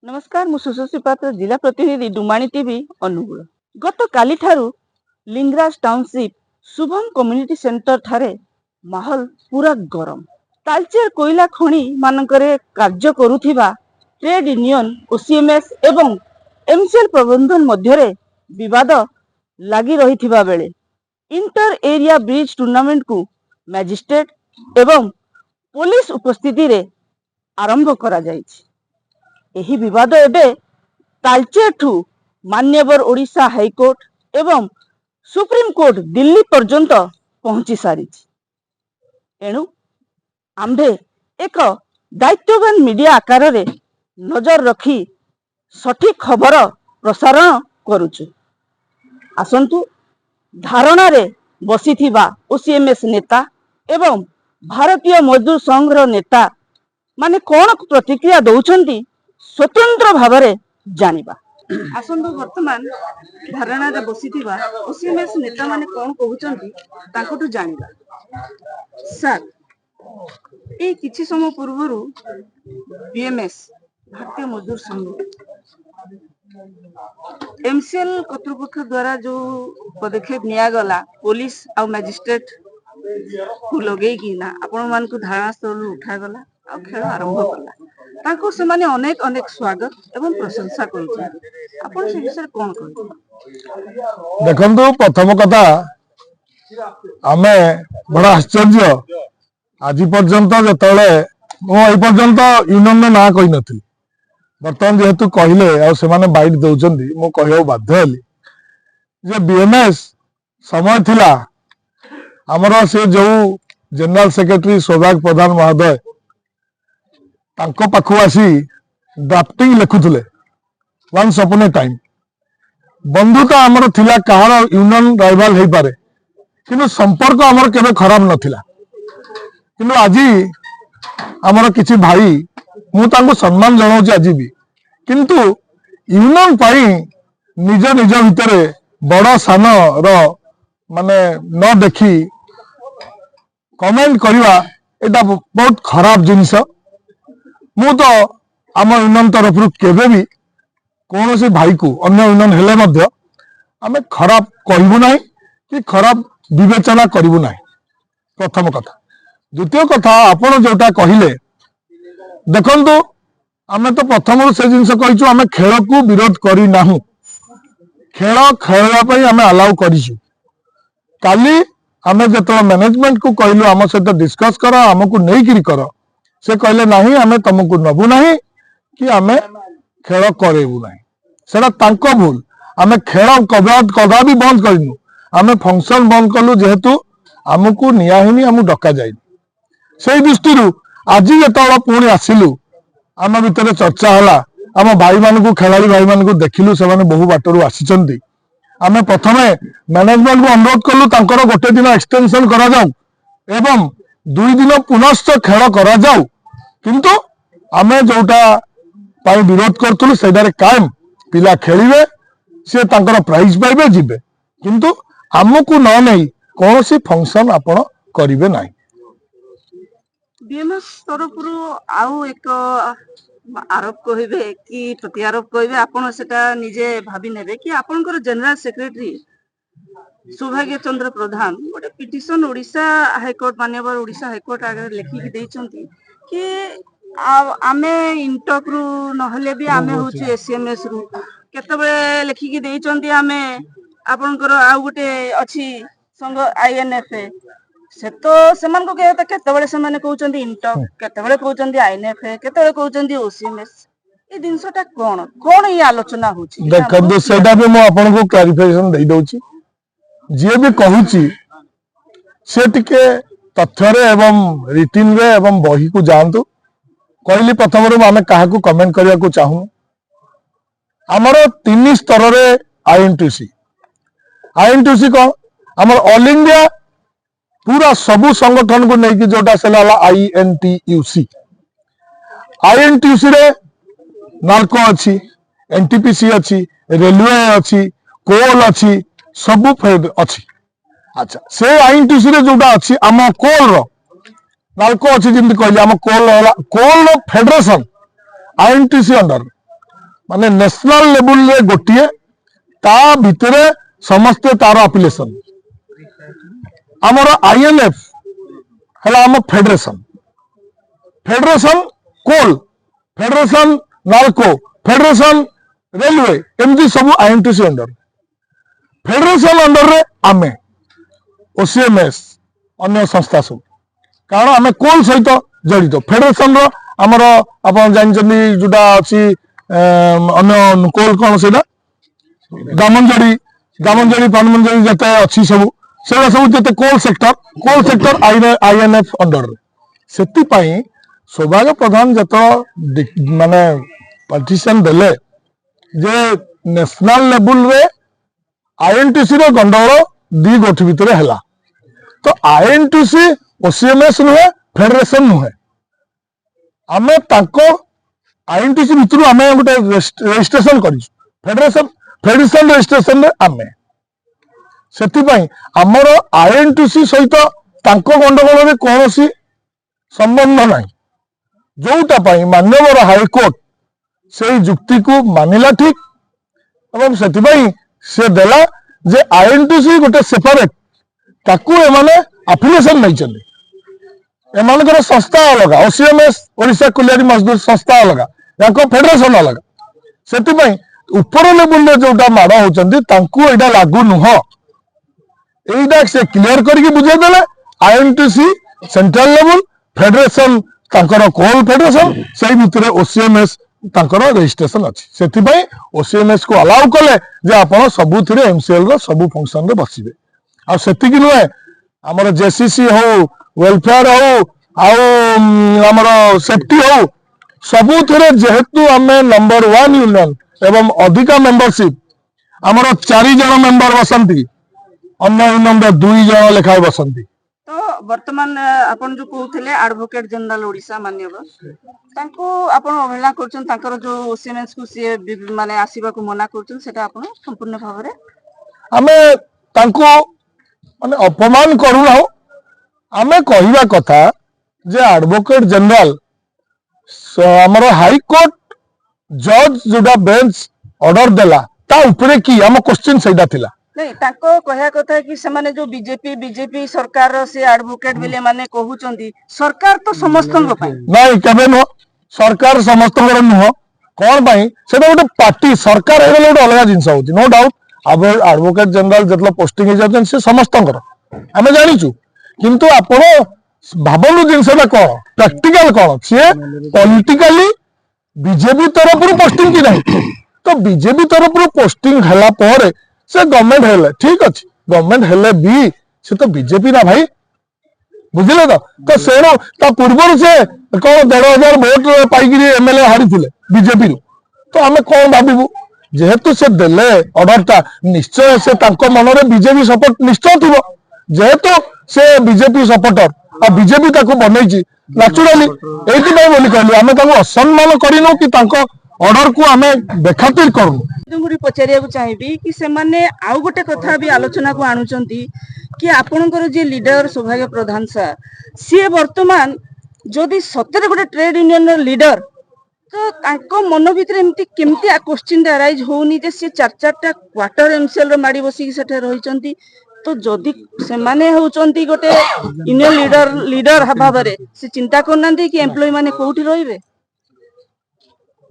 नमस्कार मु सुशोषी पात्र जिला प्रतिनिधि डुमाणी टीवी अनुगुल गत काली ठारू Lingaraj township Shubham community centre ठारे माहौल पूरा गरम तालचेर कोयला खणी मानकरे कार्य करुथिबा ट्रेड यूनियन ओसीएमएस एवं एमसीएल प्रबंधन मध्यरे विवाद लगी रहिथिबा बेले इंटर एरिया ब्रिज टूर्नामेंट को मैजिस्ट्रेट एवं पुलिस उपस्थिति रे आरंभ करा जायछि। एही विवाद एबे तालचेर मान्यवर ओडिशा हाईकोर्ट एवं सुप्रीम कोर्ट दिल्ली पर्यंत पहुंची सारी। एणु आम्भे एक दायित्ववान मीडिया आकार रे नजर रखी सठिक खबर प्रसारण करुचु। आसंतु धारणा रे बसिथिबा ओसीएमएस नेता एवं भारतीय मजदूर संघ नेता माने कौन प्रतिक्रिया दौचंती स्वतंत्र भावरे जानिबा। आसंतु वर्तमान धारणा रे बसिथिबा ओसीएमएस नेता माने कौन कहउचंती तांकोटु जानिबा। सर ए किछि समय पूर्वरु बीएमएस भारतीय मजदूर संघ एमसीएल कर्तृपक्ष द्वारा जो पदक्षेप निया गला पुलिस आ मैजिस्ट्रेट को लगे कि ना आपण मान को धारणा स्थल उठा गला आ खेल आरंभ कला ताको से माने अनेक अनेक स्वागत एवं प्रशंसा करछन। आपण से विषय कोन कहू देखंतु प्रथम कथा आमे बड़ा आश्चर्य आज पर्यंत जतले मो ए पर्यंत यूनियन ना कहि नथि बर्तमान जेहेतु कहले आ से माने बाइट दउचंदी मो कहयो बाध्य हली जे बीएमएस समय थिला हमरो से जो जनरल सेक्रेटरी सौभाग्य प्रधान महोदय तांको पाखु आसी ड्राफ्टिंग लिखुथले वंस अपॉन ए टाइम बंधुता आमर थिला कहार यूनियन राइवल हे पारे किंतु संपर्क आमर केबे खराब नथिला किंतु आजी आमर किछि भाई मु तांको सम्मान जणाउछि आजी भी किंतु यूनियन पाई निज निज भितरे बड़ सान रो माने न देखी कमेंट करवा एटा बहुत खराब जिनिस। मु तो आम यूनियन तरफ केबे भी कौन से भाई को अन्य यूनियन हेले मध्य आमे खराब कहबू ना कि खराब विवेचना करू ना प्रथम कथा। द्वितीय कथा आपण जोटा कहले देखंतु आमे तो प्रथम से जिनस कहिछु आमे खेल को विरोध करी नाहु खेल खेलवा पई आमे अलाउ करिछु। काली आमे जतला मैनेजमेंट को कहलु आम सहित डिस्कस कर हमको नहीं किरी कर से कहले नहीं आमे तुमको नबु नहीं कि आमे खेल करेबु नहीं सेटा तांको भूल आमे खेल कदा भी बंद करिनु आमे फंक्शन बंद कलु जेहेतु हमको नियाहिनी हम डका जाई से दृष्टि आज जतला पुणी आसिलु आम भितर चर्चा हला आम भाई मान को खेलाड़ी भाई मान को देखिलु से बहु बाटरू आसिचंती आमे प्रथमे मैनेजमेंट को अनुरोध कलु तांकर गोटे दिन एक्सटेंशन करा जाऊ एवं 2 दिन पुनश्च खेल करा जाऊ किंतु आमे जोटा पाई विरोध करथुलु सेडारे कायम पिला खेलिबे से तांकर प्राइज पाइबे जिबे किंतु हमकु न नहीं कौन सी फंक्शन आपण करिवे नाही। बीएमएस तरफरु आउ एक आरोप कहिबे कि प्रति आरोप कहिबे आपण सेटा निजे भाबी नेबे कि आपनकर जनरल सेक्रेटरी सौभाग्य चंद्र प्रधान गोटे पिटिशन ओडिशा हाईकोर्ट मान्यवर ओडिशा हाईकोर्ट आगे लिखिक देइचंती कि आमे इंटक रु नहले भी आमे होची एसएमएस रु केतबे लिखिक देइचंती आमे आपनकर आ गोटे अछि संघ आईएनएफए से तो सेमान को केतबे से माने कहउचंती इंटक केतबे कहउचंती आईएनएफए केतबे कहउचंती ओसीएमएस ए दिनसटा कोन कोन ई आलोचना होची देखंदो सेटा भी मो आपन को क्लैरिफिकेशन देई दउची जे भी कहूची से टिके तथ्य रे एवं रिटिन रे एवं बही को जानतु कहली प्रथम रे आमे काहा को कमेंट करिया को चाहू हमरो 3 स्तर रे आईएनटीसी को हमर ऑल इंडिया पूरा सबु संगठन को नहीं कि जोटा से लाला आईएनटीयूसी रे नालको अच्छी एनटीपीसी अच्छी रेलवे अच्छी कोल अच्छी सबु फेड अच्छी। अच्छा से आईएनटीसी रे जोटा अच्छी आम कोल रो नालको अच्छी जिंदगी कहली आम कोल फेडरेशन आईएनटीसी अंडर माने नेशनल लेवल रे गोटिए ता भितरे समस्ते तार अपिलेसन आमर आईएनएफ है आम फेडरेशन फेडरेशन कोल फेडरेशन नालको फेडरेशन रेलवे एमती सब आईएनटीसी अंडर फेडरेशन अंडर रे आमे ओसीएमएस अन्य संस्था सब कारण आम कोल सहित जड़ित फेडरेशन रो आमर आप जानते जोटा अच्छी अन्य कोल कौन से दामंजड़ी पानमंजड़ी जिते अच्छी सब से सब जिते कोल सेक्टर आईएनएफ अंडर से सौभाग्य प्रधान जत माने पार्टीशन देले जे नेशनल लेवल रे आईएनटीसी रो गंडगोल दी गोठी भितर है तो आईएनटीसी ओसीएमएस नुहे फेडरेशन नुहे आमे ताको आईएनटीसी भितर आमे गोटे रजिस्ट्रेशन कर फेडरेशन रजिस्ट्रेशन रे आमे सेति पई हमर आईएनटीसी सहित ताको गंडगोल रे कोनोसी संबंध नाही जोटा पई माननीय हाईकोर्ट से जुक्ति को मानिला ठीक एवं सेति पई से देला जे आईएनटीसी गोटे सेपरेट ताकू एमाने एफिलिएशन नहीं चले एमानकर संस्था अलग ओसीएमएस ओडिशा कुलियारी मजदूर संस्था अलग याको फेडरेशन अलग सेति पई ऊपर लेवल रे जोटा माड़ होचंदी तांकू एडा लागू नुह एडा से क्लियर करके बुझे देले आईएनटीसी सेंट्रल लेवल फेडरेशन तांकर कोल फेडरेशन सेही भितरे ओसीएमएस तांकर रजिस्ट्रेशन अछि सेति पई ओसीएमएस को अलाउ कले जे आपण सबुथिरे एमसीएल रो सबु फंक्शन रे बसिबे आ सेति कि नुहे हमर जेसीसी हो वेलफेयर हो आमर सेफ्टी हो सबुथिरे जेहेतु आमे नंबर 1 यूनियन एवं अधिका मेंबरशिप आमर 4 जन मेंबर बसंती अन्य यूनियन रे 2 जन लेखाय बसंती तो वर्तमान आपण जो कहउथिले एडवोकेट जनरल ओडिशा मान्यवर तांको आपण अवहेला करछन तांकर जो ओसीएमएस को से माने आसीबा को मना करछन सेटा आपण संपूर्ण भाव रे आमे तांको माने अपमान करू ना आमे कहिबा कथा जे एडवोकेट जनरल हमर हाई कोर्ट जज जोडा बेंच ऑर्डर देला ता ऊपर की हम क्वेश्चन सेटा थिला नहीं ताको कहया कथा कि से जो बीजेपी सरकार से एडवोकेट बेले माने कहउचंदी सरकार तो समस्तन पई नहीं केबे नो सरकार समस्तन नुह कोन पई सेटा गोटे पार्टी सरकार हे गोटे अलग जिंस होची नो डाउट अब एडवोकेट जनरल जतला पोस्टिंग हे जातन से समस्तन आमे जानिचु किंतु आपण भाबनु जिनसटा कोन प्रैक्टिकल कोन से पॉलिटिकली बीजेपी तरफ पोस्टिंग की नहीं तो बीजेपी तरफ पोस्टिंग हला पर से गवर्नमेंट हेले ठीक अच्छे गवर्नमेंट हेले भी से तो बीजेपी ना भाई बुझिले तो से पूर्व से कौन 1,500 वोट पाई एमएलए हारी थे बीजेपी तो आम कौन भावु जेहेतु से देले ऑर्डर टा निश्चय से मन में बीजेपी सपोर्ट निश्चय थी जेहेतु से बीजेपी सपोर्टर आ बीजेपी बनई नेचुराली ये कहली आम असम्मान करूँ कि ऑर्डर को आम बेखातिर करूँ पचारिया चाहिए कि से माने आउ गोटे कथा भी आलोचना को आणुचंती कि आपणकर जे लीडर सौभाग्य प्रधान सार सी वर्तमान जदि सतरे गोटे ट्रेड यूनियन लीडर तो तांको मन भीतर एमती केमती क्वेश्चन अराइज होनी जे से 4-4टा क्वार्टर एमसीएल रो माडी बसी सेठे रहिचंती तो जदि से माने होचंती गोटे यूनियन लीडर भाबरे से चिंता करनांती कि एम्प्लॉय माने कोठी रहिबे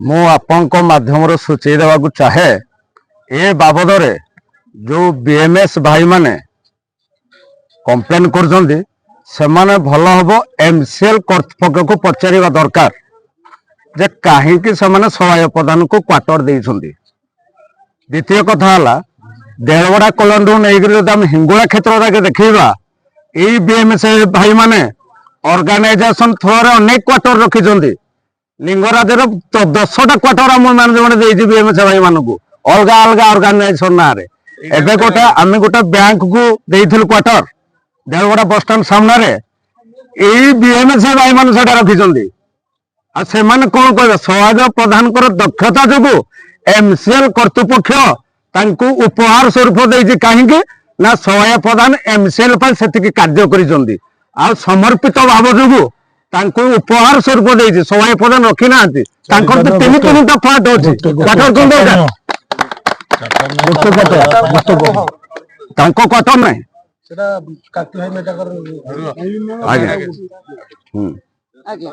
मु आपंक माध्यम सूचई देवा चाहे ए बाबद रे जो बीएमएस भाई माने कंप्लेन कर सेमाने भल हम एमसीएल कर्तृपक्ष को पचारिबा दरकार जे कहीं से सहाय प्रदान को क्वार्टर देइछंदी। द्वितीय कथा हला देलवड़ा कॉलोनी नहीं हिंगुला क्षेत्र के देखा यही बीएमएस भाई माने ऑर्गेनाइजेशन थ्रो रे अनेक क्वार्टर रखिछंदी लिंगराज 10टा क्वार्टर आम मैनेजमेंट बीएमएस भाई मान को अलग अलग ऑर्गेनाइजेशन ना रे एबे गोटे आम गोटे बैंक को देइथिलु क्वार्टर देलवड़ा बस स्टैंड सामने यही बीएमएस भाई मान से रखिछंदी आ से माने कोन कहबे सहाय प्रधान कर दक्षता जोगु एमसीएल कर्तृपक्ष तांको उपहार स्वरूप देइछि काहेकि ना सहाय प्रधान एमसीएल पर सेतिकी कार्य करिसंदी आ समर्पित भाव जोगु ତାଙ୍କୁ ଉପହାର ସ୍ୱରୂପ ଦେଇଛି, ସବାଇ ପ୍ରଧାନ ରଖି ନାହାନ୍ତି। ତାଙ୍କର ତ ତିନି ତିନିଟା ଫ୍ଲାଟ ଅଛି। କ୍ୱାର୍ଟର କଣ ଦରକାର? ତାଙ୍କ କ୍ୱାର୍ଟର ନାହିଁ। ଆଜ୍ଞା ଆଜ୍ଞା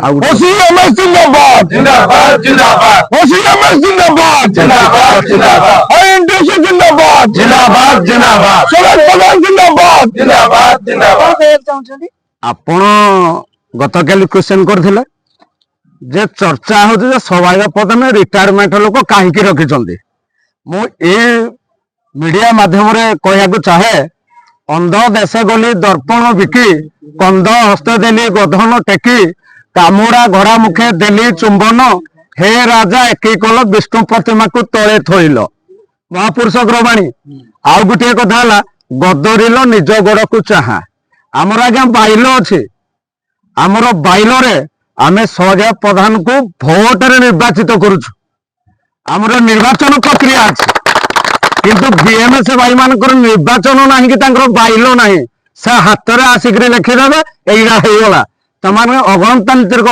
ଆଉ ଗୋଟେ OCMS जिंदाबाद जिंदाबाद जिंदाबाद OCMS जिंदाबाद जिंदाबाद जिंदाबाद INTC जिंदाबाद जिंदाबाद जिंदाबाद सुरेश प्रधान जिंदाबाद जिंदाबाद जिंदाबाद କହିବାକୁ ଚାହୁଁଛନ୍ତି? ଆପଣ ଗତକାଲି କ୍ୱେଶ୍ଚନ କରିଥିଲେ ଯେ ଚର୍ଚ୍ଚା ହଉଛି ଯେ ସବାଇ ପ୍ରଧାନ ରିଟାୟାରମେଣ୍ଟ ଲୋକ କାହିଁକି ରଖିଛନ୍ତି। ମୁଁ ଏ ମିଡିଆ ମାଧ୍ୟମରେ କହିବାକୁ ଚାହେଁ, ଅନ୍ଧ ଦେଶ ଗଲି ଦର୍ପଣ ବିକି, କନ୍ଧ ହସ୍ତ ଦେଲି ଗୋଧନ ଟେକି, କାମୁଡା ଘୋଡ଼ା ମୁଖେ ଦେଲି ଚୁମ୍ବନ, ହେ ରାଜା ଏକି କଲ ବିଷ୍ଣୁ ପ୍ରତିମାକୁ ତଳେ ଥୋଇଲ। ମହାପୁରୁଷ ଗ୍ରବାଣୀ। ଆଉ ଗୋଟିଏ କଥା ହେଲା, ଗଦରିଲ ନିଜ ଗୋଡକୁ ଚାହା। ଆମର ଆଜ୍ଞା ବାଇଲ ଅଛି। ଆମର ବାଇଲରେ ଆମେ ସହଜ ପ୍ରଧାନକୁ ଭୋଟରେ ନିର୍ବାଚିତ କରୁଛୁ। ଆମର ନିର୍ବାଚନ ପ୍ରକ୍ରିୟା ଅଛି, କିନ୍ତୁ ବିଏମଏସ୍ ଭାଇ ମାନଙ୍କର ନିର୍ବାଚନ ନାହିଁ କି ତାଙ୍କର ବାଇଲ ନାହିଁ। ସେ ହାତରେ ଆସିକିରି ଲେଖିଦେବେ ଏଇଟା ହେଇଗଲା। ସେମାନେ ଅଗଣତାନ୍ତ୍ରିକ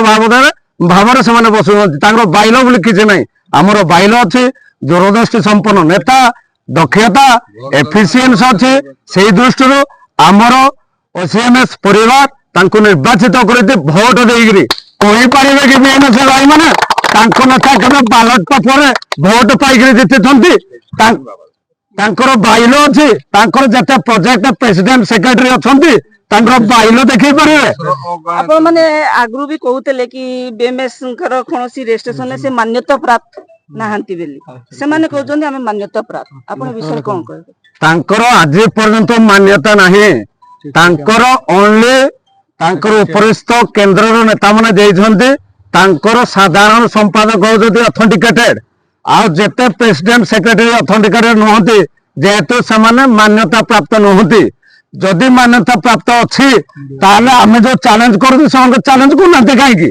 ଭାବରେ ସେମାନେ ବସୁଛନ୍ତି। ତାଙ୍କର ବାଇଲ ବୋଲି କିଛି ନାହିଁ। ଆମର ବାଇଲ ଅଛି, ଦୂରଦୃଷ୍ଟି ସମ୍ପନ୍ନ ନେତା, ଦକ୍ଷତା, ଏଫିସିଏନ୍ସ ଅଛି। ସେଇ ଦୃଷ୍ଟିରୁ ଆମର OCMS ପରିବାର ତାଙ୍କୁ ନିର୍ବାଚିତ କରିକି ଭୋଟ ଦେଇକିରି କହିପାରିବେ କି ବିଏମଏସ୍ ଭାଇ ମାନେ ତାଙ୍କ ନେତା କେବେ ବାଲଟ ପେପରରେ ଭୋଟ ପାଇକିରି ଜିତିଛନ୍ତି? ତାଙ୍କର ବାଇଲ ଅଛି। ତାଙ୍କର ଯେତେ ପ୍ରୋଜେକ୍ଟ ପ୍ରେସିଡେଣ୍ଟ ସେକ୍ରେଟାରୀ ଅଛନ୍ତି ତାଙ୍କର ବାଇଲ ଦେଖେଇ ପାରିବେ। ଆପଣ ମାନେ ଆଗରୁ ବି କହୁଥିଲେ କି ବିଏମଏସ୍ ଙ୍କର କୌଣସି ରେଜିଷ୍ଟ୍ରେସନରେ ସେ ମାନ୍ୟତା ପ୍ରାପ୍ତ ନାହାନ୍ତି ବୋଲି। ସେମାନେ କହୁଛନ୍ତି ଆମେ ମାନ୍ୟତା ପ୍ରାପ୍ତ। ଆପଣ ଏ ବିଷୟରେ କଣ କହିବେ? ତାଙ୍କର ଆଜି ପର୍ଯ୍ୟନ୍ତ ମାନ୍ୟତା ନାହିଁ। ତାଙ୍କର ଓନ୍ଲି ତାଙ୍କର ଉପରିସ୍ଥ କେନ୍ଦ୍ରର ନେତାମାନେ ଦେଇଛନ୍ତି। ତାଙ୍କର ସାଧାରଣ ସମ୍ପାଦକ ହଉଛନ୍ତି ଅଥେଣ୍ଟିକେଟେଡ, ଆଉ ଯେତେ ପ୍ରେସିଡେଣ୍ଟ ସେକ୍ରେଟାରୀ ଅଥେଣ୍ଟିକେଟେଡ ନୁହନ୍ତି, ଯେହେତୁ ସେମାନେ ମାନ୍ୟତା ପ୍ରାପ୍ତ ନୁହନ୍ତି। ଯଦି ମାନ୍ୟତା ପ୍ରାପ୍ତ ଅଛି ତାହେଲେ ଆମେ ଯୋଉ ଚ୍ୟାଲେଞ୍ଜ କରୁଛୁ ସେମାନଙ୍କୁ ଚ୍ୟାଲେଞ୍ଜ କରୁନାହାନ୍ତି କାହିଁକି?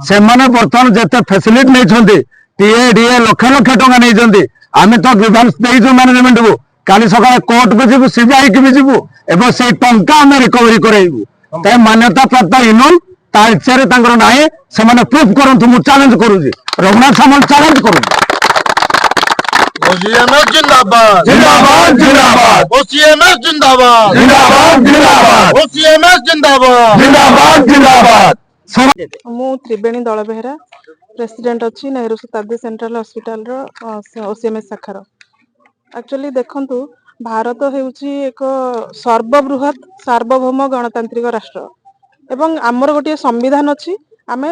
ସେମାନେ ବର୍ତ୍ତମାନ ଯେତେ ଫ୍ୟାସିଲିଟି ନେଇଛନ୍ତି, ଟିଏ ଲକ୍ଷ ଲକ୍ଷ ଟଙ୍କା ନେଇଛନ୍ତି। ଆମେ ତ ଗ୍ରିଭାନ୍ସ ଦେଇଛୁ ମ୍ୟାନେଜମେଣ୍ଟକୁ। କାଲି ସକାଳେ କୋର୍ଟକୁ ଯିବୁ, ସିବିଆଇକି ବି ଯିବୁ ଏବଂ ସେଇ ଟଙ୍କା ଆମେ ରିକଭରି କରାଇବୁ। ତାই ମାନ୍ୟତା ପ୍ରାପ୍ତ ଇନୋନ୍ ତା ଇଚ୍ଛାରେ ତାଙ୍କର ନାହିଁ। ସେମାନେ ପ୍ରୁଫ୍ କରନ୍ତୁ। ମୁଁ ଚ୍ୟାଲେଞ୍ଜ କରୁଛି, ରଘୁନାଥ ସାମଲ ଚ୍ୟାଲେଞ୍ଜ କରୁଛି। OCMS जिंदाबाद जिंदाबाद जिंदाबाद OCMS जिंदाबाद जिंदाबाद जिंदाबाद OCMS जिंदाबाद जिंदाबाद जिंदाबाद। ମୁଁ ତ୍ରିବେଣୀ ଦଳ ବେହେରା, ପ୍ରେସିଡେଣ୍ଟ ଅଛି ନେହେରୁ ଶତାବ୍ଦୀ ସେଣ୍ଟ୍ରାଲ ହସ୍ପିଟାଲର OCMS ଶାଖାର। ଆକ୍ଚୁଆଲି ଦେଖନ୍ତୁ, ଭାରତ ହେଉଛି ଏକ ସର୍ବବୃହତ ସାର୍ବଭୌମ ଗଣତାନ୍ତ୍ରିକ ରାଷ୍ଟ୍ର ଏବଂ ଆମର ଗୋଟିଏ ସମ୍ବିଧାନ ଅଛି। ଆମେ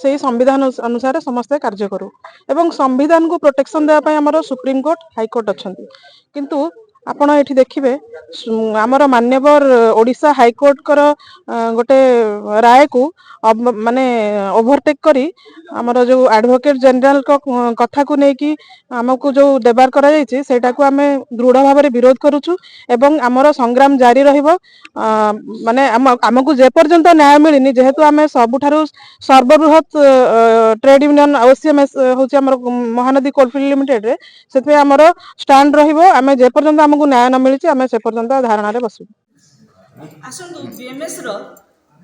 ସେଇ ସମ୍ବିଧାନ ଅନୁସାରେ ସମସ୍ତେ କାର୍ଯ୍ୟ କରୁ ଏବଂ ସମ୍ବିଧାନକୁ ପ୍ରୋଟେକ୍ସନ ଦେବା ପାଇଁ ଆମର ସୁପ୍ରିମକୋର୍ଟ, ହାଇକୋର୍ଟ ଅଛନ୍ତି। କିନ୍ତୁ ଆପଣ ଏଠି ଦେଖିବେ, ଆମର ମାନ୍ୟବର ଓଡ଼ିଶା ହାଇକୋର୍ଟଙ୍କର ଗୋଟେ ରାୟକୁ ମାନେ ଓଭରଟେକ୍ କରି ଆମର ଯୋଉ ଆଡଭୋକେଟ ଜେନେରାଲଙ୍କ କଥାକୁ ନେଇକି ଆମକୁ ଯୋଉ ଦେବାର କରାଯାଇଛି, ସେଇଟାକୁ ଆମେ ଦୃଢ ଭାବରେ ବିରୋଧ କରୁଛୁ ଏବଂ ଆମର ସଂଗ୍ରାମ ଜାରି ରହିବ। ମାନେ ଆମକୁ ଯେପର୍ଯ୍ୟନ୍ତ ନ୍ୟାୟ ମିଳିନି, ଯେହେତୁ ଆମେ ସବୁଠାରୁ ସର୍ବବୃହତ ଟ୍ରେଡ ୟୁନିୟନ OCMS ହଉଛି ଆମର ମହାନଦୀ କୋଲଫିଲ୍ଡ ଲିମିଟେଡରେ, ସେଥିପାଇଁ ଆମର ଷ୍ଟାଣ୍ଡ ରହିବ। ଆମେ ଯେପର୍ଯ୍ୟନ୍ତ ଆମକୁ ନ୍ୟାୟ ନ ମିଳିଛି ଆମେ ସେ ପର୍ଯ୍ୟନ୍ତ ଧାରଣାରେ ବସିବୁ। ଆସନ୍ତୁ ବିଏମଏସ୍ ର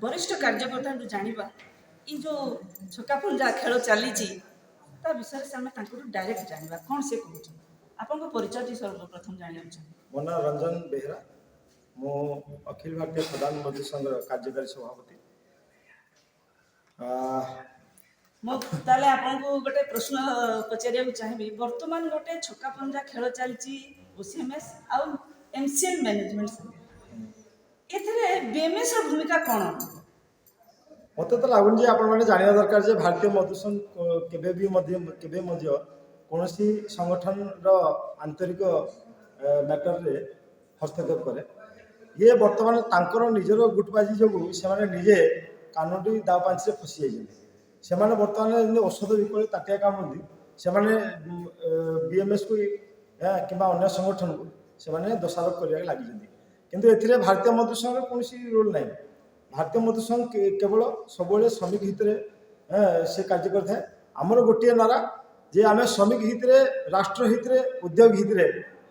ବରିଷ୍ଠ କାର୍ଯ୍ୟକର୍ତ୍ତାଙ୍କୁ ଜାଣିବା, ଏଇ ଯୋଉ ଛକାପୁଞ୍ଜା ଖେଳ ଚାଲିଛି ତା ବିଷୟରେ ଆମେ ତାଙ୍କଠୁ ଡାଇରେକ୍ଟ ଜାଣିବା କଣ ସେ କହୁଛନ୍ତି। ଆପଣଙ୍କ ପରିଚୟଟି ସର୍ବପ୍ରଥମ ଜାଣିବାକୁ ଚାହେଁ। ମୋ ନାଁ ରଞ୍ଜନ ବେହେରା। ମୁଁ ଅଖିଳ ଭାରତୀୟ ପ୍ରଧାନ ମଜଦୁର ସଂଘର କାର୍ଯ୍ୟକାରୀ ସଭାପତି। ମୁଁ ତାହେଲେ ଆପଣଙ୍କୁ ଗୋଟେ ପ୍ରଶ୍ନ ପଚାରିବାକୁ ଚାହିଁବି। ବର୍ତ୍ତମାନ ଗୋଟେ ଛକାପୁଞ୍ଜା ଖେଳ ଚାଲିଛି OCMS ଆଉ MCL ମ୍ୟାନେଜମେଣ୍ଟ, ଏଥିରେ ବିଏମଏସ୍ ର ଭୂମିକା କ'ଣ? ମୋତେ ତ ଲାଗୁନି ଯେ ଆପଣମାନେ ଜାଣିବା ଦରକାର ଯେ ଭାରତୀୟ ମଜଦୁର ସଂଘ କେବେ ମଧ୍ୟ କୌଣସି ସଂଗଠନର ଆନ୍ତରିକ ମ୍ୟାଟରରେ ହସ୍ତକ୍ଷେପ କରେ। ଇଏ ବର୍ତ୍ତମାନ ତାଙ୍କର ନିଜର ଗୁଟବାଜି ଯୋଗୁଁ ସେମାନେ ନିଜେ କାନୁନଟି ଦାଉ ପାଞ୍ଚରେ ଫସି ଯାଇଛନ୍ତି। ସେମାନେ ବର୍ତ୍ତମାନ ଯେମିତି ଔଷଧ ବିକଳି ତାଟିଆ କାମୁଡ଼ନ୍ତି, ସେମାନେ ବିଏମଏସ୍କୁ କିମ୍ବା ଅନ୍ୟ ସଂଗଠନକୁ ସେମାନେ ଦୋଷାରୋପ କରିବାକୁ ଲାଗିଛନ୍ତି। କିନ୍ତୁ ଏଥିରେ ଭାରତୀୟ ମଜଦୁର ସଂଘର କୌଣସି ରୋଲ୍ ନାହିଁ। ଭାରତୀୟ ମଜଦୁର ସଂଘ କେବଳ ସବୁବେଳେ ଶ୍ରମିକ ହିତରେ ସେ କାର୍ଯ୍ୟ କରିଥାଏ। ଆମର ଗୋଟିଏ ନାରା ଯେ ଆମେ ଶ୍ରମିକ ହିତରେ, ରାଷ୍ଟ୍ର ହିତରେ, ଉଦ୍ୟୋଗ ହିତରେ,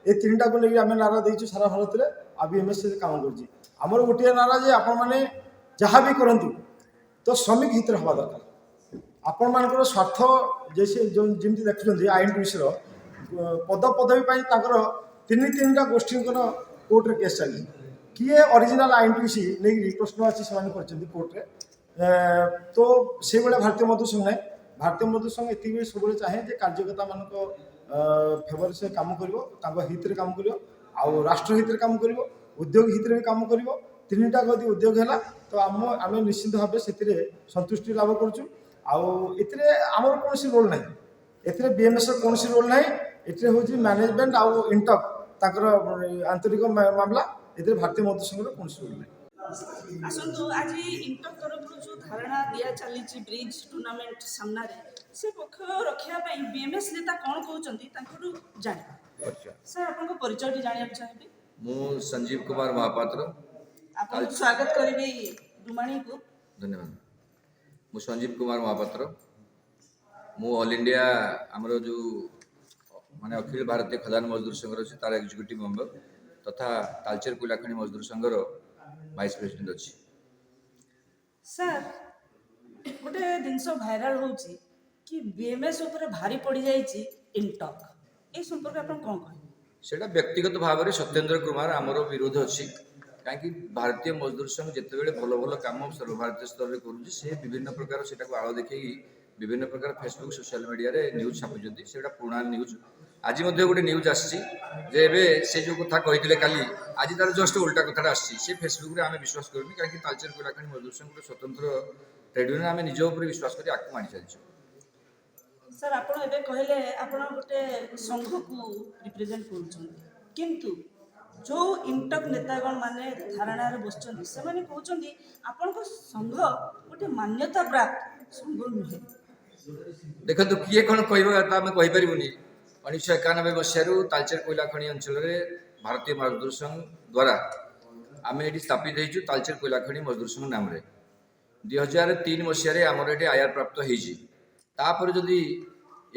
ଏ ତିନିଟାକୁ ନେଇକି ଆମେ ନାରା ଦେଇଛୁ ସାରା ଭାରତରେ। ଆଉ ବିଏମଏସ୍ କାମ କରୁଛି। ଆମର ଗୋଟିଏ ନାରା ଯେ ଆପଣମାନେ ଯାହା ବି କରନ୍ତୁ ତ ଶ୍ରମିକ ହିତରେ ହେବା ଦରକାର। ଆପଣମାନଙ୍କର ସ୍ୱାର୍ଥ ଯେମିତି ଦେଖୁଛନ୍ତି INTUC ପଦ ପଦବୀ ପାଇଁ ତାଙ୍କର ତିନିଟା ଗୋଷ୍ଠୀଙ୍କର କୋର୍ଟରେ କେସ୍ ଚାଲିଛି। କିଏ ଅରିଜିନାଲ INTUC ନେଇକି ପ୍ରଶ୍ନ ଅଛି ସେମାନେ କରିଛନ୍ତି କୋର୍ଟରେ। ତ ସେଇଭଳିଆ ଭାରତୀୟ ମଜଦୁର ସଂଘ ନାହିଁ। ଭାରତୀୟ ମଜଦୁର ସଂଘ ଏତିକି ସବୁବେଳେ ଚାହେଁ ଯେ କାର୍ଯ୍ୟକର୍ତ୍ତାମାନଙ୍କ ଫେଭର ସେ କାମ କରିବ, ତାଙ୍କ ହିତରେ କାମ କରିବ, ଆଉ ରାଷ୍ଟ୍ର ହିତରେ କାମ କରିବ, ଉଦ୍ୟୋଗ ହିତରେ ବି କାମ କରିବ। ତିନିଟା ଯଦି ଉଦ୍ୟୋଗ ହେଲା ତ ଆମେ ନିଶ୍ଚିତ ଭାବେ ସେଥିରେ ସନ୍ତୁଷ୍ଟି ଲାଭ କରୁଛୁ। ଆଉ ଏଥିରେ ଆମର କୌଣସି ରୋଲ୍ ନାହିଁ, ଏଥିରେ BMSର କୌଣସି ରୋଲ୍ ନାହିଁ। ଏଥିରେ ହେଉଛି ମ୍ୟାନେଜମେଣ୍ଟ ଆଉ ଇଣ୍ଟକ୍ ତାଙ୍କର ଆନ୍ତରିକ ମାମଲା। ଏଥିରେ ଭାରତୀୟ ମଜଦୁର ସଂଘର କୌଣସି ରୋଲ୍ ନାହିଁ। ଆସନ୍ତୁ ଆଜି ଇଣ୍ଟକ୍ ତରଫରୁ ଯେଉଁ ଧାରଣା ଦିଆ ଚାଲିଛି ବ୍ରିଜ୍ ଟୁର୍ଣ୍ଣାମେଣ୍ଟ ସାମ୍ନାରେ, ସେ ପକ୍ଷ ରଖିବା ପାଇଁ BMS ନେତା କ'ଣ କହୁଛନ୍ତି ତାଙ୍କଠୁ ଜାଣିବା। ସାର୍ ଆପଣଙ୍କ ପରିଚୟଟି ଜାଣିବାକୁ ଚାହିଁବି। ମୁଁ संजीव कुमार महापात्र। ଆପଣଙ୍କୁ ସ୍ୱାଗତ କରିବି ଡୁମାଣୀକୁ। धन्यवाद। ମୁଁ संजीव कुमार महापात्र। ମୁଁ ऑल इंडिया आमर जो माने अखिल भारतीय खदान मजदूर संघर अच्छे तार एग्जीक्यूटिव मेंबर तथा तालचेर कोयलाखनि मजदूर संघर वाइस प्रेसिडेंट अच्छी। ସାର୍ ଗୋଟେ ଜିନିଷ ଭାଇରାଲ ହେଉଛି କି BMS ଉପରେ ଭାରି ପଡ଼ିଯାଇଛି ଇଣ୍ଟକ୍, ଏ ସମ୍ପର୍କରେ ଆପଣ କ'ଣ କହିବେ? सेटा व्यक्तिगत भाव में सत्येंद्र कुमार आमर विरोध अच्छी कहीं भारतीय मजदूर संघ जिते भल भल कम सर्वभारतीय स्तर में करुँच से विभिन्न प्रकार से आड़ देखी विभिन्न प्रकार फेसबुक सोशल मीडिया रे न्यूज छापुंट से पुराना न्यूज। आज गोटे न्यूज आसी से जो कथा कही काली आज तार जस्ट उल्टा कथा से फेसबुक रे आम विश्वास करूँ कहीं तालचेर कोयलाखनि मजदूर संघ स्वतंत्र ट्रेड यूनियन आम निज उपर विश्वास कर आगे मानि चलु। ସାର୍ ଆପଣ ଏବେ କହିଲେ ଆପଣ ଗୋଟେ ସଂଘକୁ ରିପ୍ରେଜେଣ୍ଟ କରୁଛନ୍ତି, କିନ୍ତୁ ଯେଉଁ ଇଣ୍ଟକ୍ ନେତାଗଣ ମାନେ ଧାରଣାରେ ବସିଛନ୍ତି ସେମାନେ କହୁଛନ୍ତି ଆପଣଙ୍କ ସଂଘ ଗୋଟେ ମାନ୍ୟତା ପ୍ରାପ୍ତ ସଂଘ ନୁହେଁ। देखो किए कौन कह आम कहीपरूनी 1991 मसीह तालचेर कोयलाखनि अंचल भारतीय मजदूर संघ द्वारा आम ये स्थापित हो तालचेर कोयलाखनि मजदूर संघ नाम 2003 मसीह आमर ये आयर प्राप्त होपर जदि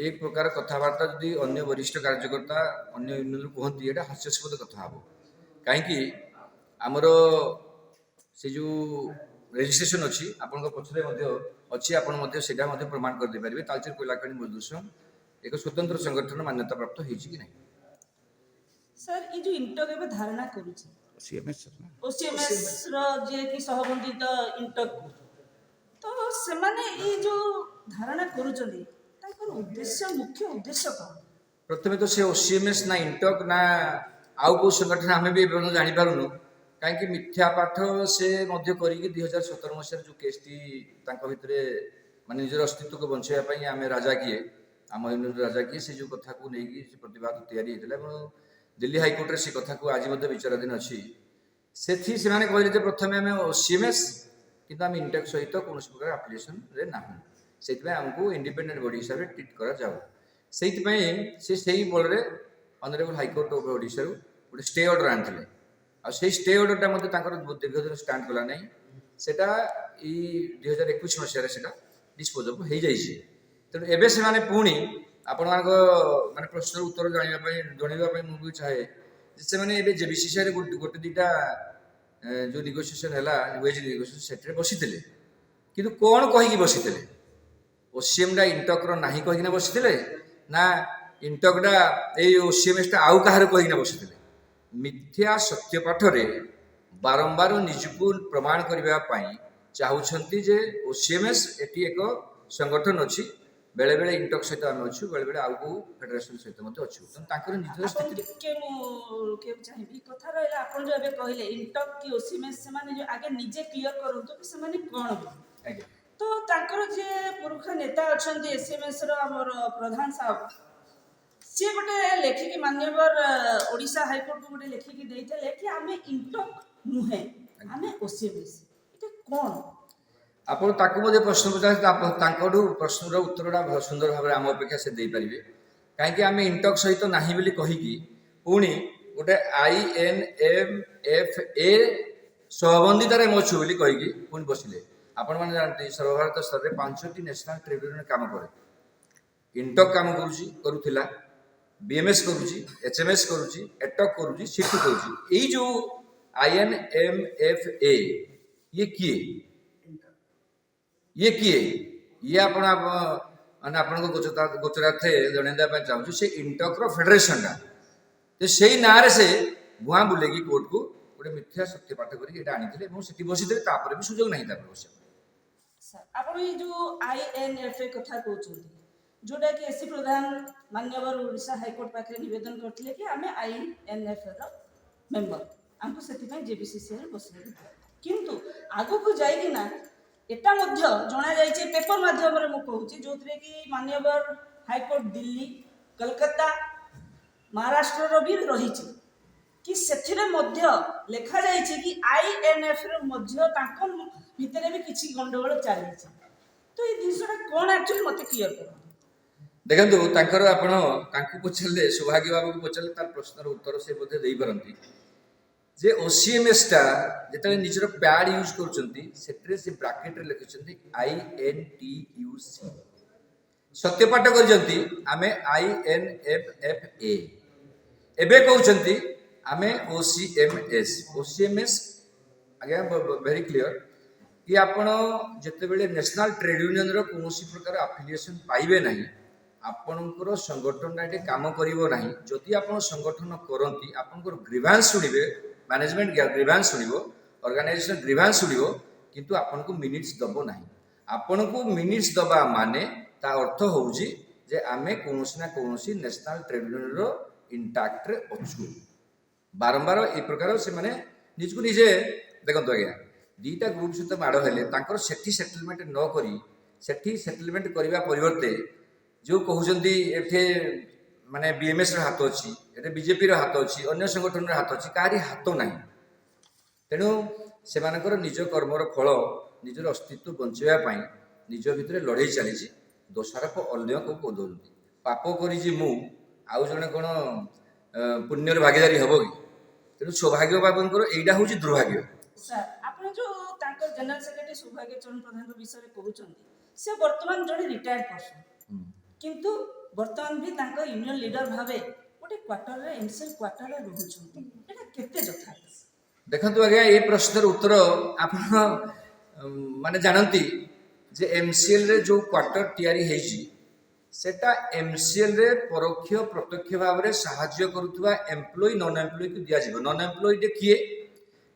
एक प्रकार कथबार्ता जदि अन्य वरिष्ठ कार्यकर्ता अन्य यूनियन कहती है हास्यास्पद कथा हम कहीं आमर से जो रेजिस्ट्रेशन अच्छी आपण पछरे अच्छी आपण प्रमाण कर दे पारे तालचेर कोयलाखनि मजदूर संघ एक स्वतंत्र संगठन मान्यता प्राप्त हो कि नहीं। सर ये जो इंटक एवं धारणा करुच्ची OCMS रो जे कि सहबंधित इंटक तो से माने ये जो धारणा करुचंदी ताकर उद्देश्य मुख्य उद्देश्य कौन? प्रथमे तो से OCMS ना इंटक ना आउ को संगठन आम भी जानी पारुनु कहीं मिथ्या पाठ से मध्य करी 2017 मसीह जो केसटी भितर माने निजर अस्तित्व को बंचाई आम राजा किए आम यूनियन राजा किए से जो कथा को लेकिन से प्रतिवाद तैयारी होता दिल्ली हाइकोर्ट से कथा को आज विचाराधीन अच्छी से कहले प्रथम आम OCMS कि आम इंटेक सहित कौन प्रकार आप्लिकेसन ना से आमको इंडिपेंडेंट बॉडी हिसाब से ट्रिट करा जाओ से बल में ऑनरेबल हाइकोर्ट ऑफ ओडिशा गोटे स्टे ऑर्डर आनी से स्टे ऑर्डरटा दीर्घ दिन स्टांड कला ना सेटा 2021 मसीह से डिस्पोजेबल हो जाइए तेणु एवं से पुणी आपण माने प्रश्न उत्तर जानवाई मुझे चाहे से BCCI गोटे दीटा जो निगोसिएशन है वेज निगोसिएशन से बसी कि कौन कहीकि बसी OCMटा इंटक्र ना कहीकिना बसी ना इंटक्टा OCMSटा आउ कहार कहीकिना बसी मिथ्या सत्यपाठरे बारंबार निजको प्रमाण करने चाहते जे OCMS एटी एक संगठन अच्छी बेले बेले इंटक सहित आम अच्छु बेले बेले आउ फेडरेशन सहित अच्छु निज स्थिति चाहिए कथा रहा आप जो कहले इंटक कि OCMS से जो आगे निजे क्लियर करूँ कि से कौन तो जे पुरुखा नेता अच्छा SMS आमर प्रधान साहब सी गोटे लेखिकी मान्यवर ओडिशा हाइकोर्ट को गोटे लेखिकी देते कि आम इंटक नुहे आम OCMS ये कौन आप प्रश्न पचार प्रश्नर उत्तर सुंदर भाव आम अपेक्षा से दे पारे कहीं आम इंटक सहित ना बोली कहीकि पुणी गोटे INMFA सहबंधितार अच्छु बोली कहीकि पुणी बसिले आपण मैंने जानते सर्वभारत स्तर में 5टी नेशनल ट्रेड यूनियन काम करे इंटक काम करुला BMS करुच्ची HMS करुच्ची एटक करुच्ची सिटू करुच्ची जो INMFA ये किए ये किए ये आपण ମାନେ ଆପଣଙ୍କ ଗୋଚରାର୍ଥେ ଜଣେଇ ଦେବା ପାଇଁ ଚାହୁଁଛୁ ସେ ଇଣ୍ଟକ୍ର ଫେଡେରେସନଟା ତ ସେଇ ନାଁରେ ସେ ଭୁଆଁ ବୁଲେଇକି କୋର୍ଟକୁ ଗୋଟେ ମିଥ୍ୟା ସତ୍ୟପାଠ କରିକି ଏଇଟା ଆଣିଥିଲେ ଏବଂ ସେଠି ବସିଥିଲେ ତାପରେ ବି ସୁଯୋଗ ନାହିଁ ତାପରେ ବସିବା ପାଇଁ। ସାର୍ ଆପଣ ଏଇ ଯୋଉ INFA କଥା କହୁଛନ୍ତି ଯୋଉଟା କି ଏସି ପ୍ରଧାନ ମାନ୍ୟବର ଓଡ଼ିଶା ହାଇକୋର୍ଟ ପାଖରେ ନିବେଦନ କରିଥିଲେ କି ଆମେ INFA ର ମେମ୍ବର ଆମକୁ ସେଥିପାଇଁ JBCCରେ ବସିବାକୁ ଦିଅ କିନ୍ତୁ ଆଗକୁ ଯାଇକିନା ଏଟା ମଧ୍ୟ ଜଣାଯାଇଛି ପେପର ମାଧ୍ୟମରେ ମୁଁ କହୁଛି ଯୋଉଥିରେ କି ମାନ୍ୟବର ହାଇକୋର୍ଟ ଦିଲ୍ଲୀ କୋଲକାତା ମହାରାଷ୍ଟ୍ରର ବି ରହିଛି कि ସେଥିରେ ମଧ୍ୟ ଲେଖାଯାଇଛି କି INF ର ମଧ୍ୟ ତାଙ୍କ ଭିତରେ ବି କିଛି ଗଣ୍ଡଗୋଳ ଚାଲିଛି ତ ଏଇ ଜିନିଷଟା କ'ଣ ଆକ୍ଚୁଆଲି ମୋତେ କ୍ଲିୟର କରନ୍ତୁ। ଦେଖନ୍ତୁ ତାଙ୍କର ଆପଣ ତାଙ୍କୁ ପଚାରିଲେ ସୌଭାଗ୍ୟ ବାବୁଙ୍କୁ ପଚାରିଲେ ତାର ପ୍ରଶ୍ନର ଉତ୍ତର ସେ ବୋଧେ ଦେଇପାରନ୍ତି ଯେ OCMS ଟା ଯେତେବେଳେ ନିଜର ପ୍ୟାଡ୍ ୟୁଜ୍ କରୁଛନ୍ତି ସେଥିରେ ସେ ବ୍ରାକେଟରେ ଲେଖିଛନ୍ତି INTUC ସତ୍ୟପାଠ କରିଛନ୍ତି ଆମେ INFFA ଏବେ କହୁଛନ୍ତି ଆମେ OCMS ଆଜ୍ଞା ଭେରି କ୍ଲିଅର कि आपण जितेबले नेशनल ट्रेड यूनियन रो कौनसी प्रकार आफिलिएशन पाइबे नहीं आपणकर संगठन ये काम करिवो नहीं जदि आपण संगठन करती आपणकर ग्रीवांस सुनिबे मैनेजमेंट ग्रीवांस सुनिबो ऑर्गेनाइजेशन ग्रीवांस सुनिबो किंतु आपनको मिनिट्स दबो नहीं आपनको मिनिट्स दबा माने ता अर्थ होउजी जे आमे कौनसी ना कौनसी नेशनल ट्रेड यूनियन रो इंटैक्ट रे अछु बारंबार ए प्रकार से माने निजको निजे देखंतो आज्ञा दीटा ग्रुप सहित माड़ हेले तांकर सेठी सेटलमेंट न करी सेठी सेटलमेंट करबा परिवर्ते जो कहउजंदी एठे माने बीएमएस रो हाथ अछि एठे बीजेपी रो हाथ अछि अन्य संगठन रो हाथ अछि कारी हाथ नाही तेनु सेमानकर निज कर्मर फल निजर अस्तित्व बंचेबा पई निज भितरे लड़ाई चली दोषारोप अन्य को दौरान पाप करी मु आउ जने कोन पुण्यर भागीदारी हबो कि तेनु सौभाग्य बाबूंकर एइडा होउची दुर्भाग्य। ସାର୍ ଆପଣ ଯୋଉ ତାଙ୍କର ଜେନେରାଲ ସେକ୍ରେଟାରୀ ସୌଭାଗ୍ୟ ଚରଣ ପ୍ରଧାନଙ୍କ ବିଷୟରେ କହୁଛନ୍ତି ସେ ବର୍ତ୍ତମାନ ଜଣେ ରିଟାୟାର୍ଡ ପର୍ସନ କିନ୍ତୁ ବର୍ତ୍ତମାନ ବି ତାଙ୍କ ୟୁନିୟନ ଲିଡର ଭାବେ ଗୋଟେ କ୍ୱାର୍ଟରରେ ଏମସିଏଲ କ୍ୱାର୍ଟରରେ ରହୁଛନ୍ତି ଏଟା କେତେ ଯଥାର୍ଥ? देखंतु आज्ञा ए प्रश्नर उत्तर आपण माने जानती जे एमसीएल रे जो क्वार्टर तयारी हेजी सेटा एमसीएल रे परोक्ष प्रत्यक्ष भाव रे सहाय्य करूतबा एम्प्लॉय नॉन एम्प्लॉय को दिया जिवो नॉन एम्प्लॉय दे किए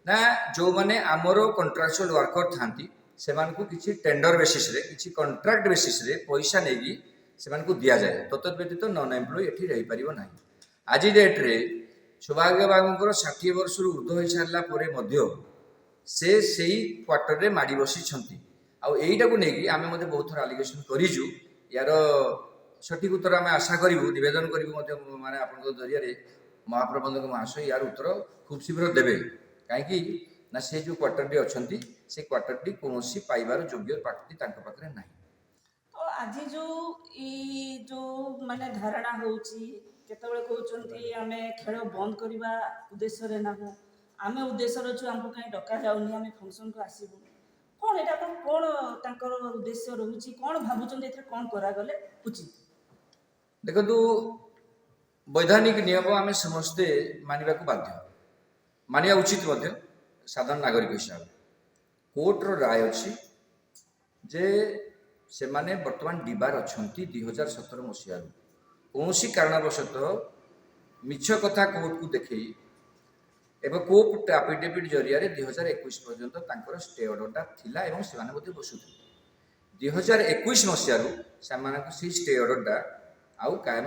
ना जो माने आमरो कॉन्ट्रैक्चुअल वर्कर थांती सेमान को किछि टेंडर बेसिस रे किछि कॉन्ट्रैक्ट बेसिस रे पैसा नेगी सेमान को दिया जाए तत व्यतीत नॉन एम्प्लॉय एठी रही परिबो नाही आज डेट रे सौभाग्य बाबूंकर 60 वर्ष ऊर्ध्व हो सारा से सही क्वार्टर रे माड़ी बसी आउ एटा को लेकिन आम बहुत थर आलिगेशन करूँ यार सठिक उत्तर आम आशा करूँ नवेदन करूँ माने आप जरिया महाप्रबंधक महाशय यार उत्तर खूब शीघ्र देवे कहीं ना से जो क्वार्टर टी अच्छा से क्वार्टर टी कौन पाइबार योग्य प्राप्ति पाखे ना तो आज जो माने धारणा होउची केतबेले कहउचंती आमे खेल बंद करबा उद्देश्य रे नाहु आमे उद्देश्य रछु हमको कहीं डका जाउनी आमे फंक्शन को आसीबु कोन एटा कोन तांकर उद्देश्य रहउची कोन भाबुचंती एथरे कोन करा गले उचित देखो वैधानिक नियम आम समस्ते मानिबा को बाध्य मानिया उचित मध्य साधारण नागरिक हिसाब कोर्टर राय अच्छी जे से माने वर्तमान डिबार अच्छी 2017 मसीह कौन कारणवशतः मिछ कथा कोर्ट को देखई एवं कोर्ट एफिडेविट जरिया 2021 पर्यंत स्टे ऑर्डरटा थिला एवं से बसुले 2021 मसीह से स्टे ऑर्डरटा आउ कायम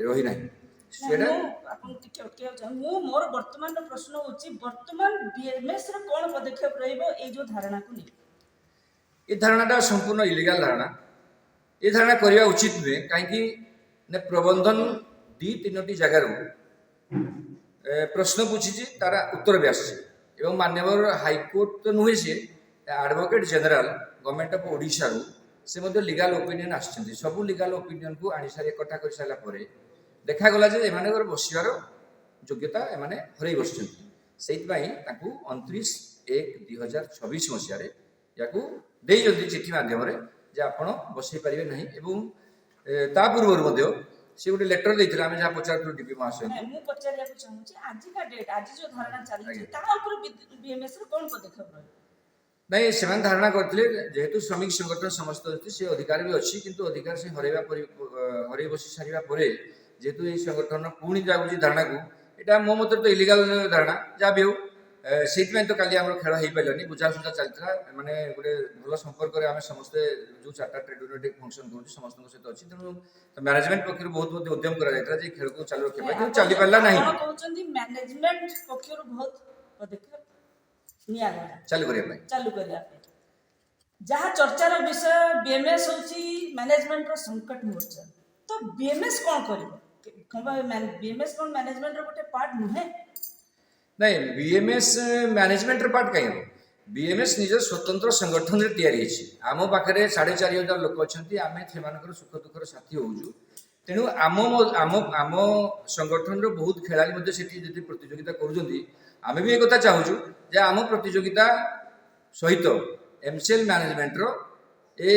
रही ना मोर वर्तमान प्रश्न होची वर्तमान बीएमएस रो कोन पदक्षेप रहइबो ए जो धारणा को नहीं ये धारणाटा संपूर्ण इलीगल धारणा ये धारणा करवा उचित नुहे कहीं ने प्रबंधन 2-3 जगार प्रश्न पूछी तार उत्तर भी आसी मान्यवर हाईकोर्ट तो नुहे सी advocate general government of Odisha से लीगल ओपिनियन आसछन्ती सबु लीगल ओपिनियन को आनी सारी एकठा कर सारा पर देखागला जे एमानकर बसिबार योग्यता एमाने हरई बसछन्ती सेइतबाई ताकू 29/1/2026 मसीह रे याकू देई जल्दी चिठी माध्यम रे जे आपण बसई परिबे नाही एवं ता पूर्व मध्य से गोटे लेटर देइथिला आमे जहा पचारथु डीपी महाशय मु पचारिया चाहूची आज का डेट आज जो धारणा चली ता ऊपर बीएमएस रो कोन पदक्षेप रही ନାଇଁ ସେମାନେ ଧାରଣା କରିଥିଲେ ଯେହେତୁ ଶ୍ରମିକ ସଂଗଠନ ସମସ୍ତ ଅଛି ସେ ଅଧିକାର ବି ଅଛି କିନ୍ତୁ ଅଧିକାର ସେ ହରେଇ ବସି ସାରିବା ପରେ ଯେହେତୁ ଏଇ ସଂଗଠନ ପୁଣି ଯାଉଛି ଧାରଣାକୁ ଏଇଟା ମୋ ମତରେ ତ ଇଲିଗାଲ ଧାରଣା ଯାହା ବି ହଉ ସେଇଥିପାଇଁ ତ କାଲି ଆମର ଖେଳ ହେଇପାରିଲାନି ବୁଝାସୁଝା ଚାଲିଥିଲା ମାନେ ଗୋଟେ ଭଲ ସମ୍ପର୍କରେ ଆମେ ସମସ୍ତେ ଯୋଉ 4ଟା ଟ୍ରେଡ୍ ୟୁନିୟନ ଫଙ୍କସନ କରୁଛୁ ସମସ୍ତଙ୍କ ସହିତ ଅଛି ତେଣୁ ମ୍ୟାନେଜମେଣ୍ଟ ପକ୍ଷରୁ ବହୁତ ଉଦ୍ୟମ କରାଯାଇଥିଲା ଯେ ଖେଳକୁ ଚାଲୁ ରଖିବା ପାଇଁ କିନ୍ତୁ ଚାଲିପାରିଲା ନାହିଁ ଆପଣ କହୁଛନ୍ତି ମ୍ୟାନେଜମେଣ୍ଟ ପକ୍ଷରୁ ବହୁତ ପଦକ୍ଷେପ ନିଆଗଲା ଚାଲୁ କରିବା ପାଇଁ ଚାଲୁ କରିବା ପାଇଁ ଯାହା ଚର୍ଚ୍ଚାର ବିଷୟ ବିଏମଏସ୍ ହଉଛି ମ୍ୟାନେଜମେଣ୍ଟର ସଙ୍କଟ ମୋର୍ଚ୍ଚା ତ ବିଏମଏସ୍ କ'ଣ କରିବ ବିଏମଏସ୍ କ'ଣ ମ୍ୟାନେଜମେଣ୍ଟର ଗୋଟେ ପାର୍ଟ ନୁହେଁ ନାଇଁ ବିଏମଏସ୍ ମ୍ୟାନେଜମେଣ୍ଟର ପାର୍ଟ କାହିଁ ହେବ ବିଏମଏସ୍ ନିଜ ସ୍ୱତନ୍ତ୍ର ସଂଗଠନରେ ତିଆରି ହେଇଛି ଆମ ପାଖରେ 4,500 ଲୋକ ଅଛନ୍ତି ଆମେ ସେମାନଙ୍କର ସୁଖ ଦୁଃଖର ସାଥୀ ହେଉଛୁ ତେଣୁ ଆମ ସଂଗଠନର ବହୁତ ଖେଳାଳି ମଧ୍ୟ ସେଠି ଯଦି ପ୍ରତିଯୋଗିତା କରୁଛନ୍ତି ଆମେ ବି ଏ କଥା ଚାହୁଁଛୁ ଯେ ଆମ ପ୍ରତିଯୋଗିତା ସହିତ ଏମସିଏଲ ମ୍ୟାନେଜମେଣ୍ଟର ଏ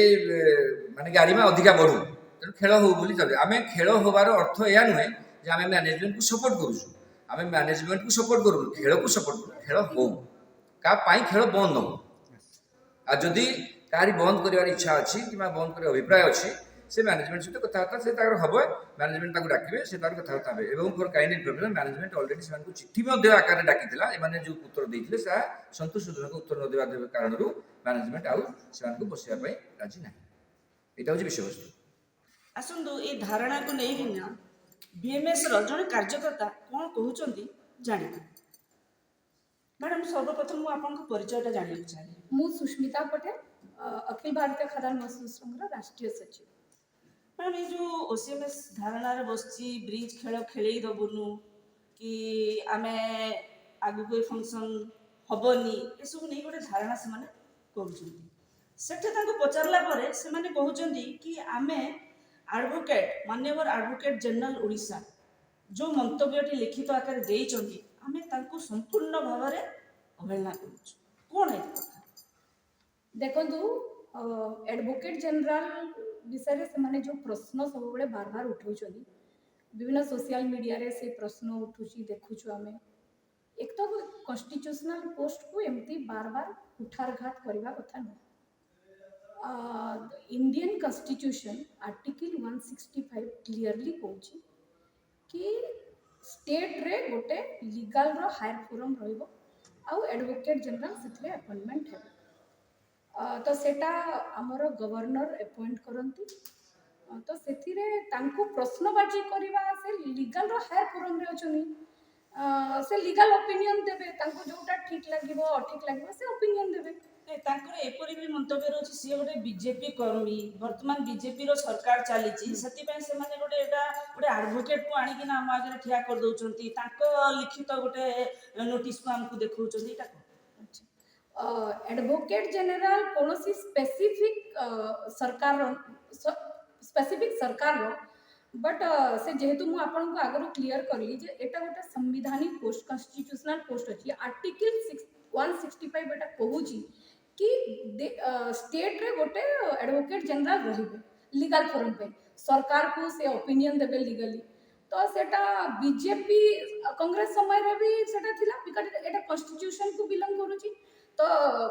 ମାନେ ଗାରିମା ଅଧିକା ବଢ଼ୁ ତେଣୁ ଖେଳ ହଉ ବୋଲି ଚାହୁଁଛୁ ଆମେ ଖେଳ ହେବାର ଅର୍ଥ ଏହା ନୁହେଁ ଯେ ଆମେ ମ୍ୟାନେଜମେଣ୍ଟକୁ ସପୋର୍ଟ କରୁଛୁ ଆମେ ମ୍ୟାନେଜମେଣ୍ଟକୁ ସପୋର୍ଟ କରୁନୁ ଖେଳକୁ ସପୋର୍ଟ କରୁ ଖେଳ ହଉ କାହା ପାଇଁ ଖେଳ ବନ୍ଦ ହବ ଆଉ ଯଦି କାହାରି ବନ୍ଦ କରିବାର ଇଚ୍ଛା ଅଛି କିମ୍ବା ବନ୍ଦ କରିବାର ଅଭିପ୍ରାୟ ଅଛି ସେ ମ୍ୟାନେଜମେଣ୍ଟ ସହିତ କଥାବାର୍ତ୍ତା ସେ ତାଙ୍କର ହବ ମ୍ୟାନେଜମେଣ୍ଟ ତାକୁ ଡାକିବେ ସେ ତାର କଥାବାର୍ତ୍ତା ହେବେ ଏବଂ ଫର କାଇଣ୍ଡ ଇନଫର୍ମେସନ ମ୍ୟାନେଜମେଣ୍ଟ ଅଲରେଡି ସେମାନଙ୍କୁ ଚିଠି ମଧ୍ୟ ଆକାରରେ ଡାକିଥିଲା ଏମାନେ ଯେଉଁ ଉତ୍ତର ଦେଇଥିଲେ ତାହା ସନ୍ତୋଷଜନକ ଉତ୍ତର ନ ଦେବା କାରଣରୁ ମ୍ୟାନେଜମେଣ୍ଟ ଆଉ ସେମାନଙ୍କୁ ବସିବା ପାଇଁ ରାଜି ନାହିଁ ଏଇଟା ହେଉଛି ବିଷୟବସ୍ତୁ ଆସନ୍ତୁ ଏଇ ଧାରଣାକୁ ନେଇକିନା ବିଏମଏସ୍ର ଜଣେ କାର୍ଯ୍ୟକର୍ତ୍ତା କ'ଣ କହୁଛନ୍ତି ଜାଣିବା ମ୍ୟାଡ଼ାମ୍ ସର୍ବପ୍ରଥମ ମୁଁ ଆପଣଙ୍କ ପରିଚୟଟା ଜାଣିବାକୁ ଚାହେଁ ମୁଁ ସୁସ୍ମିତା ପଟେଲ ଅଖିଳ ଭାରତୀୟ ଖାଦାନ ମଜଦୁର ସଂଘର ରାଷ୍ଟ୍ରୀୟ ସଚିବ ମ୍ୟାଡ଼ାମ୍ ଏଇ ଯେଉଁ ଓସିଏମଏସ୍ ଧାରଣାରେ ବସିଛି ବ୍ରିଜ୍ ଖେଳ ଖେଳେଇ ଦେବୁନୁ କି ଆମେ ଆଗକୁ ଏ ଫଙ୍କସନ୍ ହେବନି ଏସବୁ ନେଇ ଗୋଟେ ଧାରଣା ସେମାନେ କରୁଛନ୍ତି ସେଠି ତାଙ୍କୁ ପଚାରିଲା ପରେ ସେମାନେ କହୁଛନ୍ତି କି ଆମେ ଆଡ଼ଭୋକେଟ୍ ମାନ୍ୟବର ଆଡ଼ଭୋକେଟ୍ ଜେନେରାଲ ଓଡ଼ିଶା ଯେଉଁ ମନ୍ତବ୍ୟଟି ଲିଖିତ ଆକାରରେ ଦେଇଛନ୍ତି ଆମେ ତାଙ୍କୁ ସମ୍ପୂର୍ଣ୍ଣ ଭାବରେ ଅବହେଳା କରୁଛୁ କ'ଣ ଏ କଥା ଦେଖନ୍ତୁ ଆଡ଼ଭୋକେଟ୍ ଜେନେରାଲ ବିଷୟରେ ସେମାନେ ଯେଉଁ ପ୍ରଶ୍ନ ସବୁବେଳେ ବାର ବାର ଉଠାଉଛନ୍ତି ବିଭିନ୍ନ ସୋସିଆଲ ମିଡ଼ିଆରେ ସେ ପ୍ରଶ୍ନ ଉଠୁଛି ଦେଖୁଛୁ ଆମେ ଏକ ତ କନଷ୍ଟିଟ୍ୟୁସନାଲ ପୋଷ୍ଟକୁ ଏମିତି ବାର ବାର ଉଠାରଘାତ କରିବା କଥା ନୁହେଁ Indian constitution article 165 clearly Cauchy कि स्टेट रे गोटे लीगल रो हायर फोरम रहिबो आउ एडवोकेट जनरल सेथरे अपॉइंटमेंट है तो सेटा हमर गवर्नर अपॉइंट करंती तो सेथिरे तांको प्रश्नबाजी करबा से लीगल रो हायर फोरम रे अछनी से लीगल ओपिनियन देबे तांको जोटा ठीक लागिबो अठिक लागिबो से ओपिनियन देबे ତାଙ୍କର ଏପରି ବି ମନ୍ତବ୍ୟ ରହୁଛି ସିଏ ଗୋଟେ ବିଜେପି କର୍ମୀ ବର୍ତ୍ତମାନ ବିଜେପିର ସରକାର ଚାଲିଛି ସେଥିପାଇଁ ସେମାନେ ଗୋଟେ ଆଡଭୋକେଟକୁ ଆଣିକିନା ଆମ ଆଗରେ ଠିଆ କରିଦେଉଛନ୍ତି ତାଙ୍କ ଲିଖିତ ଗୋଟେ ନୋଟିସକୁ ଆମକୁ ଦେଖାଉଛନ୍ତି ଏଇଟା କ'ଣ एडवोकेट जनरल कौन स्पेसिफिक सरकार बट से जेहेतु मुझे आपको आगर क्लीयर करी जे एटा गोटे संविधानिक पोस्ट कॉन्स्टिट्यूशनल पोस्ट अच्छी आर्टिकल 165 एटा कहूँ कि स्टेट रे गोटे एडवोकेट जनरल रही लीगल फोरम पे सरकार को से ओपिनियन देबे लीगली तो सेटा बीजेपी कांग्रेस समय रे भी सेटा थिला बिकॉज़ एटा कॉन्स्टिट्यूशन को बिलोंग करूची तो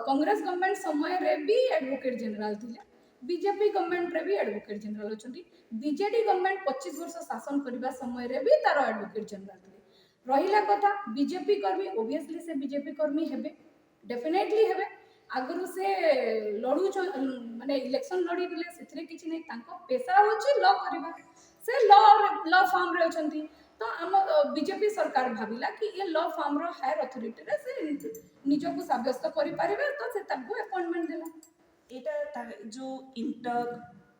कांग्रेस गवर्नमेंट समय रे भी एडवोकेट जनरल थिले बीजेपी गवर्नमेंट रे भी एडवोकेट जनरल अछंती बीजेडी गवर्नमेंट 25 वर्ष शासन करबा समय रे भी तारो एडवोकेट जनरल थिले रहिला कथा बीजेपी कर्मी ऑब्वियसली से बीजेपी कर्मी हेबे डेफिनेटली हेबे आगु से लड़ू माने इलेक्शन लड़ी दिले सेथरे किछि नै तांको पेशा होछि लॉ करबा से लॉ फॉर्म रे अछंती तो आम बीजेपी सरकार भाविला कि ये लॉ फॉर्म रो हायर अथॉरिटी रे से निजको साब्यस्त करि पारिबे तो से ताको अपॉइंटमेंट देला एटा जो इंटक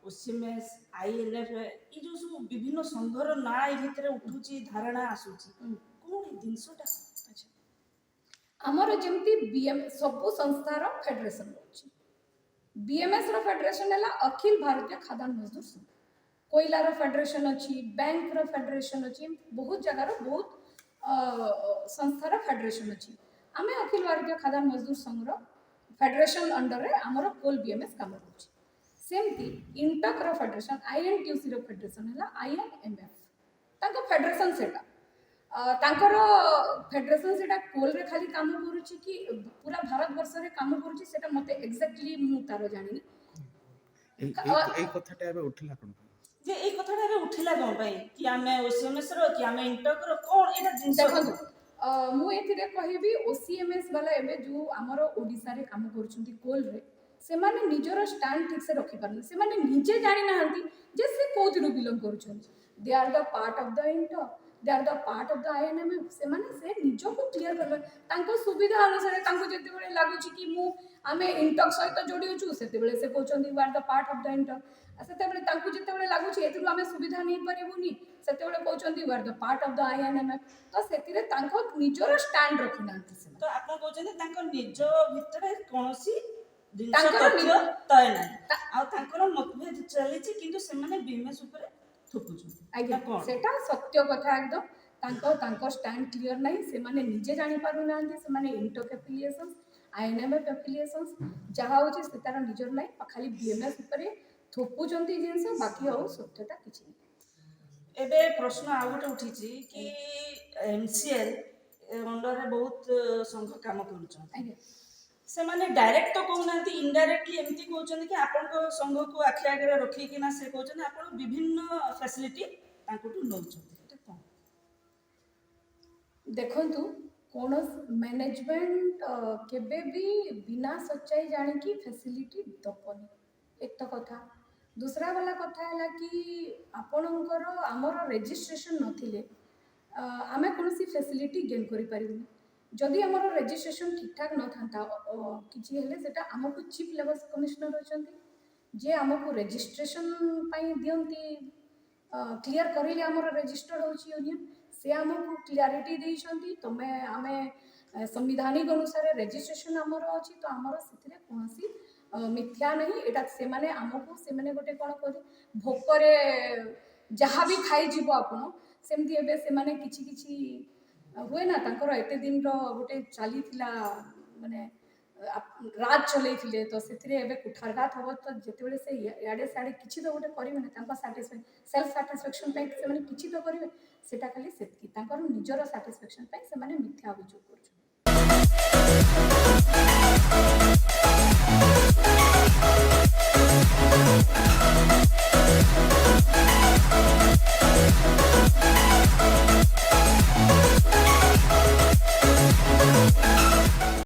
ओसीएमएस आईएनएफ ये जो सब विभिन्न संघर ना ए भितरे उठुची धारणा आसुची कोन जिंसटा आमर जमती बीएम सबु संस्थार फेडरेशन अछि बीएमएस रो फेडरेशन है अखिल भारतीय खादान मजदूर संघ कोयला रो फेडरेशन अछि बैंक रो फेडरेशन अछि बहुत जगह बहुत संस्थार फेडरेशन अछि आमे अखिल भारतीय खादान मजदूर संघ रो फेडरेशन अंडर रे आमर कोल बीएमएस काम होछि सेमती इंटक रो फेडरेशन आईएनटीयूसी रो फेडरेशन है आईएनएमएफ ताको फेडरेशन सेटा ତାଙ୍କର ଫେଡେରେସନ ସେଟା କୋଲରେ ଖାଲି କାମ କରୁଛି କି ପୁରା ଭାରତ ବର୍ଷରେ କାମ କରୁଛି ସେଟା ମତେ ଏକ୍ଜାକ୍ଟଲି ମୁଁ ତାର ଜାଣିନି এই কথাটা ଏବେ ଉଠିଲା କ'ଣ ପାଇଁ? ଯେ ଏଇ କଥାଟା ଏବେ ଉଠିଲା କ'ଣ ପାଇଁ କି ଆମେ OCMS ର କି ଆମେ ଇଣ୍ଟକର କ'ଣ ଏଇଟା ଜିନିଷ ଦେଖନ୍ତୁ ମୁଁ ଏଥିରେ କହିବି OCMS ବାଲା ଏବେ ଯୋଉ ଆମର ଓଡ଼ିଶାରେ କାମ କରୁଛନ୍ତି କୋଲରେ ସେମାନେ ନିଜର ଷ୍ଟାଣ୍ଡ ଠିକ ସେ ରଖିପାରୁନି ସେମାନେ ନିଜେ ଜାଣିନାହାନ୍ତି ଯେ ସେ କୋଉଥିରୁ ବିଲଙ୍ଗ କରୁଛନ୍ତି they are the part of the inter they are the part of the INMF ସେମାନେ ସେ ନିଜକୁ କ୍ଲିୟର କରିବେ ତାଙ୍କ ସୁବିଧା ଅନୁସାରେ ତାଙ୍କୁ ଯେତେବେଳେ ଲାଗୁଛି କି ମୁଁ ଆମେ ଇଣ୍ଟକ ସହିତ ଯୋଡ଼ି ଅଛୁ ସେତେବେଳେ ସେ କହୁଛନ୍ତି you are the part of the inter ସେତେବେଳେ ତାଙ୍କୁ ଯେତେବେଳେ ଲାଗୁଛି ଏଥିରୁ ଆମେ ସୁବିଧା ନେଇପାରିବୁନି ସେତେବେଳେ କହୁଛନ୍ତି you are the part of the INMF ତ ସେଥିରେ ତାଙ୍କ ନିଜର ଷ୍ଟାଣ୍ଡ ରଖିନାହାନ୍ତି ସେମାନେ ତ ଆପଣ କହୁଛନ୍ତି ତାଙ୍କ ନିଜ ଭିତରେ କୌଣସି ଜିନିଷ ତାଙ୍କର ତଥ୍ୟ ନିଜ- ତୟ ନାହିଁ ଆଉ ତାଙ୍କର ମତଭେଦ ଚାଲିଛି କିନ୍ତୁ ସେମାନେ ବିମେଶ ଉପରେ ଥୋପୁଛନ୍ତି ଆଜ୍ଞା କ'ଣ? ସେଟା ସତ୍ୟ କଥା ଏକଦମ ତାଙ୍କ ଷ୍ଟାଣ୍ଡ କ୍ଲିୟର ନାହିଁ ସେମାନେ ନିଜେ ଜାଣିପାରୁନାହାନ୍ତି ସେମାନେ ଇଣ୍ଟକ ଆଫିଲିଏସନ୍ସ INMF ଆଫିଲିଏସନ୍ସ ଯାହା ହେଉଛି ସେ ତାର ନିଜର ନାହିଁ ଖାଲି BMS ଉପରେ ଥୋପୁଛନ୍ତି ଜିନିଷ ବାକି ଆଉ ସତ୍ୟତା କିଛି ନାହିଁ ଏବେ ପ୍ରଶ୍ନ ଆଉ ଗୋଟେ ଉଠିଛି କି MCL ଅଣ୍ଡରରେ ବହୁତ ସଂଘ କାମ କରୁଛନ୍ତି ଆଜ୍ଞା ସେମାନେ ଡାଇରେକ୍ଟ ତ କହୁନାହାନ୍ତି ଇନଡାଇରେକ୍ଟଲି ଏମିତି କହୁଛନ୍ତି କି ଆପଣଙ୍କ ସଂଘକୁ ଆଖି ଆଗରେ ରଖିକିନା ସେ କହୁଛନ୍ତି ଆପଣ ବିଭିନ୍ନ ଫ୍ୟାସିଲିଟି ତାଙ୍କଠୁ ନେଉଛନ୍ତି ଏଇଟା କ'ଣ? ଦେଖନ୍ତୁ କୌଣସି ମ୍ୟାନେଜମେଣ୍ଟ କେବେ ବି ବିନା ସଚ୍ଚାଇ ଜାଣିକି ଫ୍ୟାସିଲିଟି ଦବନି ଏକ ତ କଥା ଦୁସରା ବାଲା କଥା ହେଲା କି ଆପଣଙ୍କର ଆମର ରେଜିଷ୍ଟ୍ରେସନ ନଥିଲେ ଆମେ କୌଣସି ଫ୍ୟାସିଲିଟି ଗେନ୍ କରିପାରିବୁନି ଯଦି ଆମର ରେଜିଷ୍ଟ୍ରେସନ ଠିକଠାକ ନଥାନ୍ତା କିଛି ହେଲେ ସେଟା ଆମକୁ ଚିଫ୍ ଲେବଲ କମିଶନର ଅଛନ୍ତି ଯେ ଆମକୁ ରେଜିଷ୍ଟ୍ରେସନ ପାଇଁ ଦିଅନ୍ତି କ୍ଲିୟର କରିଲେ ଆମର ରେଜିଷ୍ଟର୍ଡ ହେଉଛି ୟୁନିୟନ ସେ ଆମକୁ କ୍ଲାରିଟି ଦେଇଛନ୍ତି ତମେ ଆମେ ସାମ୍ବିଧାନିକ ଅନୁସାରେ ରେଜିଷ୍ଟ୍ରେସନ ଆମର ଅଛି ତ ଆମର ସେଥିରେ କୌଣସି ମିଥ୍ୟା ନାହିଁ ଏଇଟା ସେମାନେ ଆମକୁ ସେମାନେ ଗୋଟେ କ'ଣ କରେ ଭୋକରେ ଯାହା ବି ଖାଇଯିବ ଆପଣ ସେମିତି ଏବେ ସେମାନେ କିଛି କିଛି ହୁଏ ନା ତାଙ୍କର ଏତେ ଦିନର ଗୋଟେ ଚାଲିଥିଲା ମାନେ ରାଜ ଚଲେଇଥିଲେ ତ ସେଥିରେ ଏବେ କୁଠାରଘାତ ହେବ ତ ଯେତେବେଳେ ସେ ଇଆଡ଼େ ସିଆଡ଼େ କିଛି ତ ଗୋଟେ କରିବେ ନା ତାଙ୍କ ସେଲ୍ଫ ସାଟିସ୍ଫ୍ୟାକ୍ସନ୍ ପାଇଁ ସେମାନେ କିଛି ତ କରିବେ ସେଟା ଖାଲି ସେତିକି ତାଙ୍କର ନିଜର ସାଟିସ୍ଫ୍ୟାକ୍ସନ୍ ପାଇଁ ସେମାନେ ମିଥ୍ୟା ଅଭିଯୋଗ କରୁଛନ୍ତି